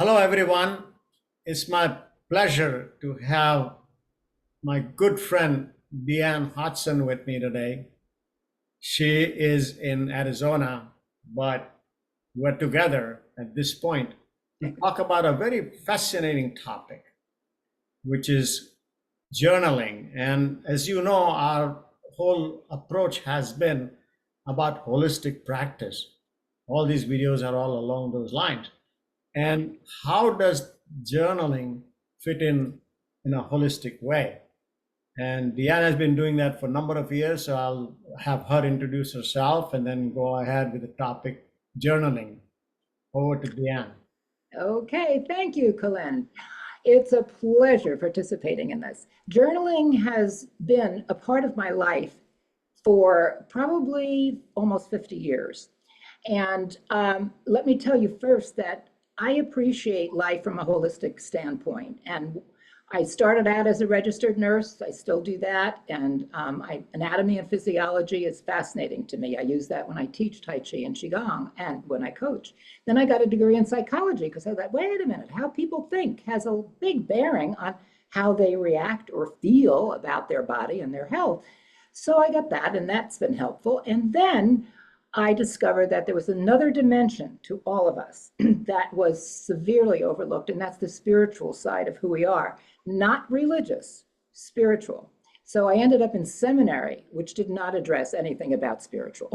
Hello, everyone. It's my pleasure to have my good friend Deanne Hodgson with me today. She is in Arizona, but we're together at this point to talk about a very fascinating topic, which is journaling. And as you know, our whole approach has been about holistic practice. All these videos are all along those lines. And how does journaling fit in a holistic way? And Deanne has been doing that for a number of years, so I'll have her introduce herself and then go ahead with the topic journaling. Over to Deanne. Okay, thank you, Colin. It's a pleasure participating in this. Journaling has been a part of my life for probably almost 50 years. And let me tell you first that I appreciate life from a holistic standpoint. And I started out as a registered nurse. I still do that. And anatomy and physiology is fascinating to me. I use that when I teach Tai Chi and Qigong and when I coach. Then I got a degree in psychology because I thought, wait a minute, how people think has a big bearing on how they react or feel about their body and their health. So I got that, and that's been helpful. And then I discovered that there was another dimension to all of us that was severely overlooked, and that's the spiritual side of who we are, not religious, spiritual. So I ended up in seminary, which did not address anything about spiritual.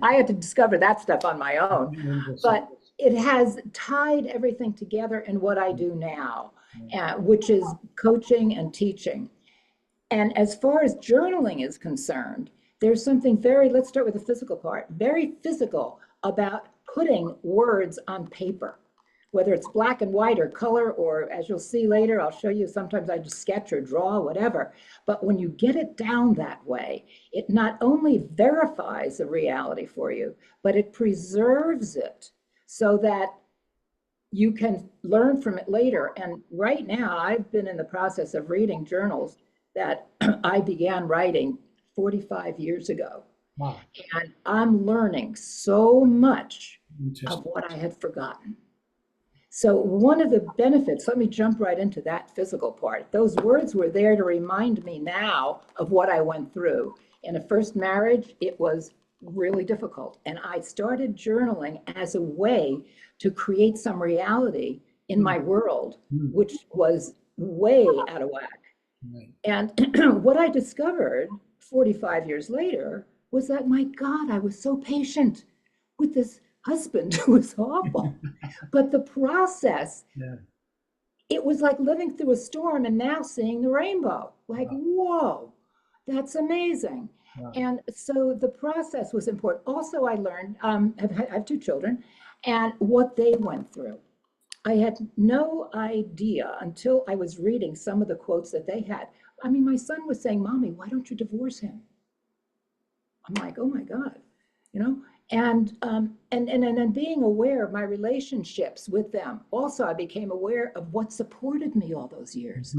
I had to discover that stuff on my own, but it has tied everything together in what I do now, which is coaching and teaching. And as far as journaling is concerned, there's something very, let's start with the physical part, very physical about putting words on paper, whether it's black and white or color, or as you'll see later, I'll show you, sometimes I just sketch or draw, whatever. But when you get it down that way, it not only verifies the reality for you, but it preserves it so that you can learn from it later. And right now, I've been in the process of reading journals that I began writing 45 years ago. Wow. And I'm learning so much of what I had forgotten. So one of the benefits, let me jump right into that physical part. Those words were there to remind me now of what I went through. In a first marriage, it was really difficult. And I started journaling as a way to create some reality in my world, which was way out of whack. And what I discovered 45 years later was that, my God, I was so patient with this husband who was awful. But the process, it was like living through a storm and now seeing the rainbow. Like, whoa, that's amazing. And so the process was important. Also, I learned, I have two children, and what they went through. I had no idea until I was reading some of the quotes that they had. I mean, my son was saying, Mommy, why don't you divorce him? I'm like, oh my God, you know? And then being aware of my relationships with them. Also, I became aware of what supported me all those years.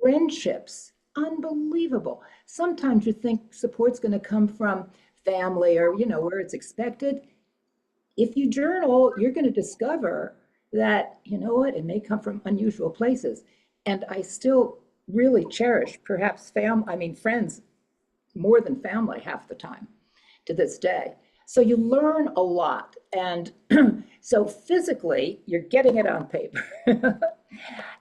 Friendships, unbelievable. Sometimes you think support's going to come from family or, where it's expected. If you journal, you're going to discover that, you know what, it may come from unusual places. And I still really cherish perhaps friends more than family half the time to this day. So you learn a lot. And so physically, you're getting it on paper.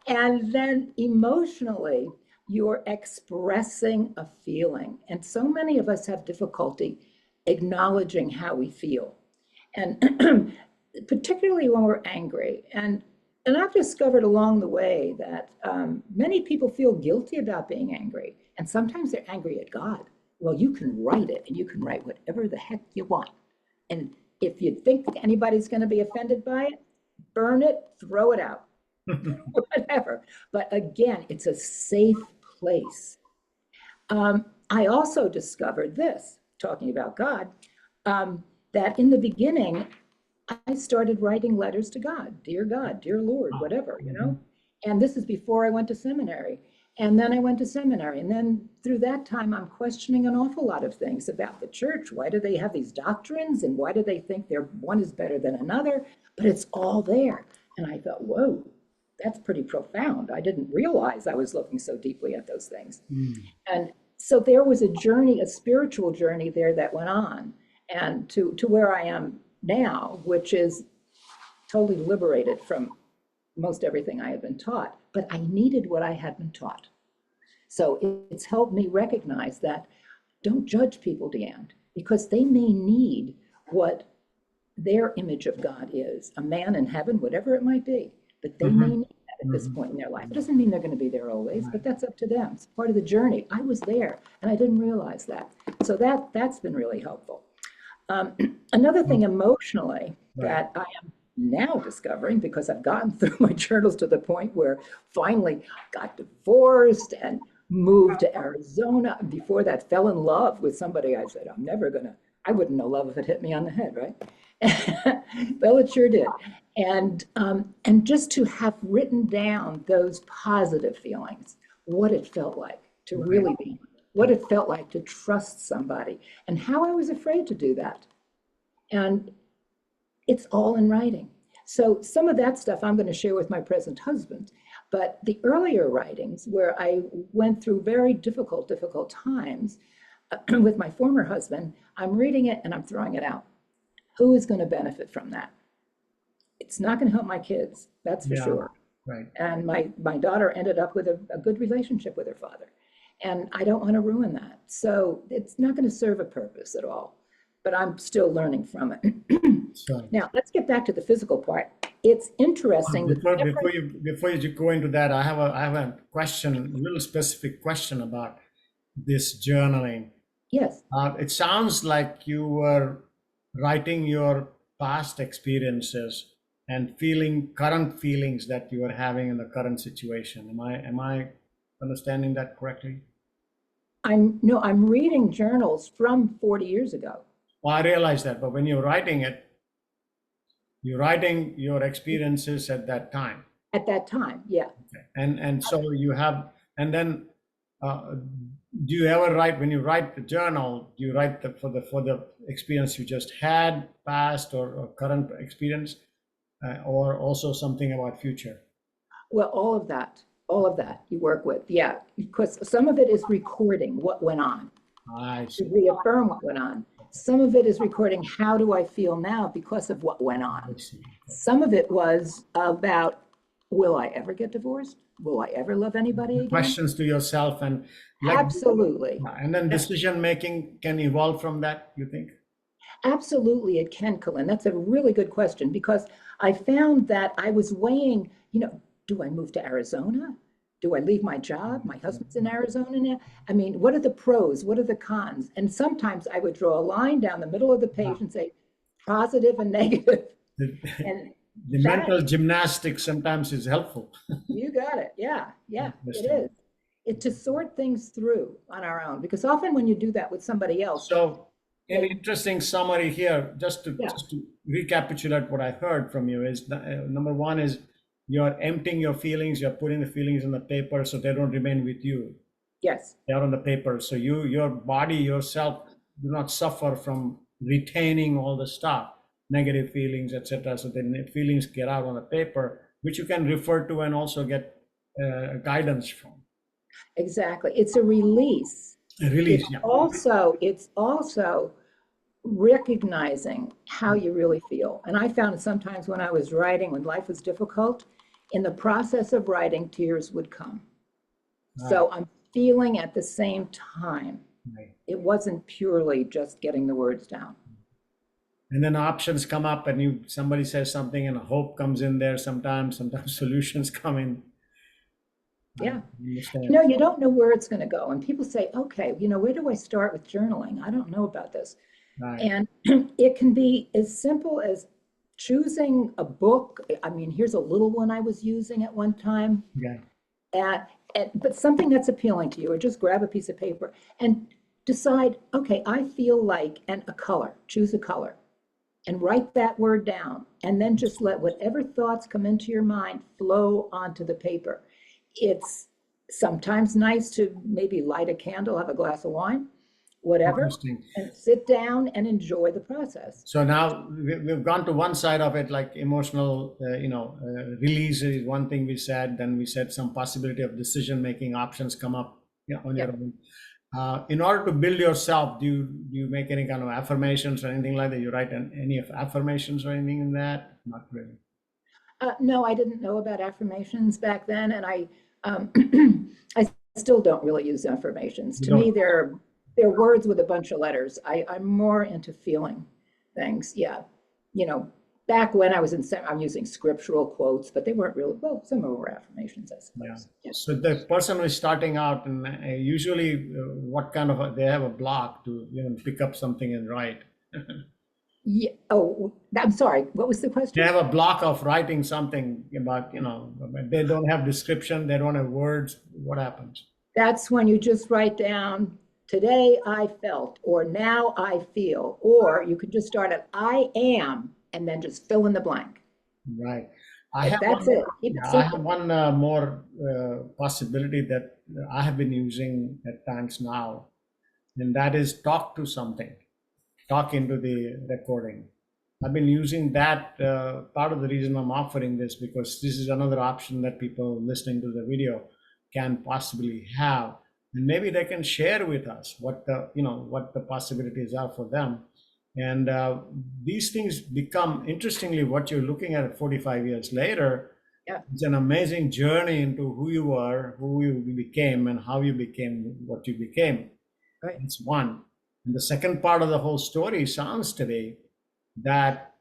And then emotionally, you're expressing a feeling. And so many of us have difficulty acknowledging how we feel. And particularly when we're angry. And I've discovered along the way that many people feel guilty about being angry. And sometimes they're angry at God. Well, you can write it, and you can write whatever the heck you want. And if you think anybody's going to be offended by it, burn it, throw it out, whatever. But again, it's a safe place. I also discovered this, talking about God, that in the beginning, I started writing letters to God, dear Lord, whatever, And this is before I went to seminary. And then I went to seminary. And then through that time, I'm questioning an awful lot of things about the church. Why do they have these doctrines? And why do they think one is better than another? But it's all there. And I thought, whoa, that's pretty profound. I didn't realize I was looking so deeply at those things. And so there was a journey, a spiritual journey there that went on, and to where I am now, which is totally liberated from most everything I had been taught, but I needed what I had been taught. So it's helped me recognize that don't judge people, Deanne, because they may need what their image of God is, a man in heaven, whatever it might be, but they may need that at this point in their life. It doesn't mean they're going to be there always, but that's up to them. It's part of the journey. I was there and I didn't realize that. So that's been really helpful. Another thing emotionally that I am now discovering, because I've gotten through my journals to the point where finally got divorced and moved to Arizona. Before that, fell in love with somebody I said, I wouldn't know love if it hit me on the head, right? Well, it sure did. And just to have written down those positive feelings, what it felt like to really be, what it felt like to trust somebody, and how I was afraid to do that. And it's all in writing. So some of that stuff I'm going to share with my present husband, but the earlier writings where I went through very difficult times with my former husband, I'm reading it and I'm throwing it out. Who is going to benefit from that? It's not going to help my kids, that's for sure. Right. And my daughter ended up with a good relationship with her father. And I don't want to ruin that. So it's not going to serve a purpose at all. But I'm still learning from it. Now, let's get back to the physical part. It's interesting. Before you go into that, I have a question, a little specific question about this journaling. Yes. It sounds like you were writing your past experiences and feeling current feelings that you are having in the current situation. Am I understanding that correctly? I'm reading journals from 40 years ago. Well, I realize that, but when you're writing it, you're writing your experiences at that time. At that time, yeah. Okay. And so you have, and then do you ever write, when you write the journal, do you write for the experience you just had, past or current experience, or also something about future? Well, all of that you work with, yeah, because some of it is recording what went on. I see. To reaffirm what went on. Some of it is recording how do I feel now because of what went on. I see. Okay. Some of it was about, will I ever get divorced? Will I ever love anybody again? Questions to yourself and absolutely. And then decision making can evolve from that, you think? Absolutely, it can, Colin. That's a really good question, because I found that I was weighing, do I move to Arizona? Do I leave my job? My husband's in Arizona now. I mean, what are the pros? What are the cons? And sometimes I would draw a line down the middle of the page and say positive and negative. And the mental gymnastics sometimes is helpful. You got it. Yeah, it is. It's to sort things through on our own, because often when you do that with somebody else. So an interesting summary here, just to recapitulate what I heard from you is, number one is, you're emptying your feelings, you're putting the feelings on the paper so they don't remain with you. Yes. They're on the paper. So your body, yourself, do not suffer from retaining all the stuff, negative feelings, etc. So then feelings get out on the paper, which you can refer to and also get guidance from. Exactly. It's a release. A release, It's also recognizing how you really feel. And I found sometimes when I was writing, when life was difficult, in the process of writing, tears would come. Right. So I'm feeling at the same time. Right. It wasn't purely just getting the words down. And then options come up and somebody says something and hope comes in there sometimes solutions come in. Yeah. You don't know where it's going to go. And people say, okay, where do I start with journaling? I don't know about this. Right. And it can be as simple as choosing a book. I mean, here's a little one I was using at one time. Yeah. But something that's appealing to you, or just grab a piece of paper and decide, okay, I feel like, and a color, choose a color and write that word down. And then just let whatever thoughts come into your mind flow onto the paper. It's sometimes nice to maybe light a candle, have a glass of wine, whatever, Interesting. and sit down and enjoy the process. So now we've gone to one side of it, like emotional, release is one thing we said. Then we said some possibility of decision-making options come up, on your Yep. own. In order to build yourself, do you make any kind of affirmations or anything like that? You write any of affirmations or anything in that? Not really. No, I didn't know about affirmations back then, and um, I still don't really use affirmations. You To me, don't. they're words with a bunch of letters. I'm more into feeling things. Yeah, back when I was I'm using scriptural quotes, but they weren't really, well, some of them were affirmations, I Yeah. suppose. Yeah. So the person who is starting out, and usually, what kind of they have a block to pick up something and write. Yeah. Oh, I'm sorry. What was the They question? have a block of writing something about, they don't have description, they don't have words. What happens? That's when you just write down, today I felt, or now I feel, or you could just start at I am, and then just fill in the blank. Right. I have That's one. it. Keep it Yeah, I have simple. one more possibility that I have been using at times now, and that is talk to something, talk into the recording. I've been using that. Part of the reason I'm offering this, because this is another option that people listening to the video can possibly have, and maybe they can share with us what the possibilities are for them. And these things become, interestingly, what you're looking at 45 years later. Yeah. It's an amazing journey into who you are, who you became, and how you became what you became. Right. It's one. And the second part of the whole story sounds today that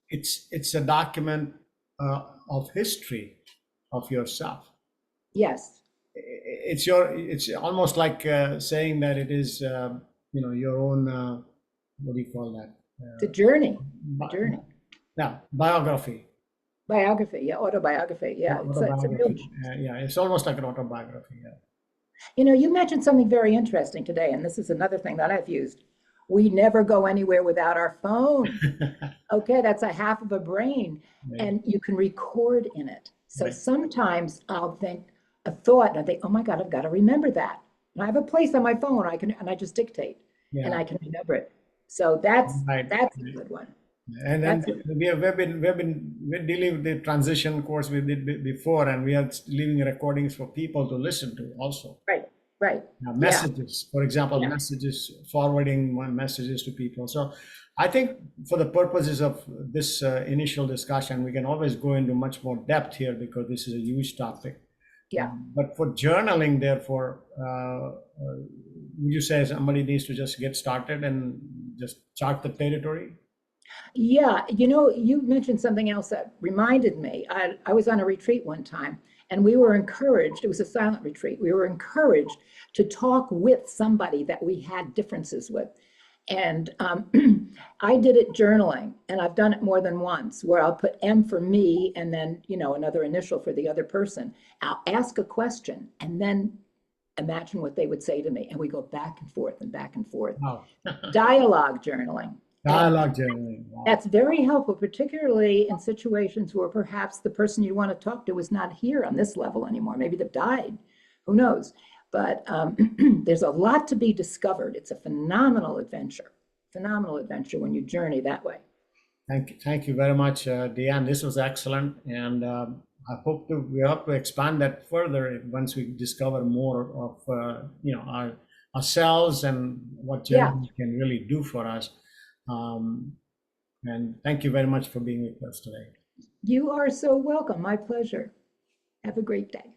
it's a document of history of yourself. Yes. It's almost like saying that it is your own what do you call that? The journey. The Bi- journey. yeah, biography. Biography. Yeah. Autobiography. Yeah. It's a real. Autobiography. Yeah, it's almost like an autobiography. Yeah. You mentioned something very interesting today, and this is another thing that I've used. We never go anywhere without our phone. Okay, that's a half of a brain, Right. and you can record in it. So Right. sometimes I'll think a thought, and I think, oh my God, I've got to remember that. And I have a place on my phone and I just dictate, and Yeah. I can remember it. So that's Right. that's a Right. good one. And then That's it. we're dealing with the transition course we did before, and we are leaving recordings for people to listen to also. Right, right. Now, Yeah, messages, for example, yeah, messages, forwarding messages to people. So I think for the purposes of this initial discussion, we can always go into much more depth here because this is a huge topic. yeah. But for journaling, therefore, would you say somebody needs to just get started and just chart the territory? Yeah, you mentioned something else that reminded me. I was on a retreat one time, and we were encouraged, it was a silent retreat, we were encouraged to talk with somebody that we had differences with. And I did it journaling, and I've done it more than once, where I'll put M for me and then, another initial for the other person. I'll ask a question and then imagine what they would say to me. And we go back and forth and back and forth. Wow. Dialogue journaling. Dialogue journaling. Wow. That's very helpful, particularly in situations where perhaps the person you want to talk to is not here on this level anymore. Maybe they've died, who knows? But there's a lot to be discovered. It's a phenomenal adventure when you journey that way. Thank you very much, Deanne. This was excellent, and we hope to expand that further once we discover more of ourselves and what Yeah. journey can really do for us. And thank you very much for being with us today. You are so welcome. My pleasure. Have a great day.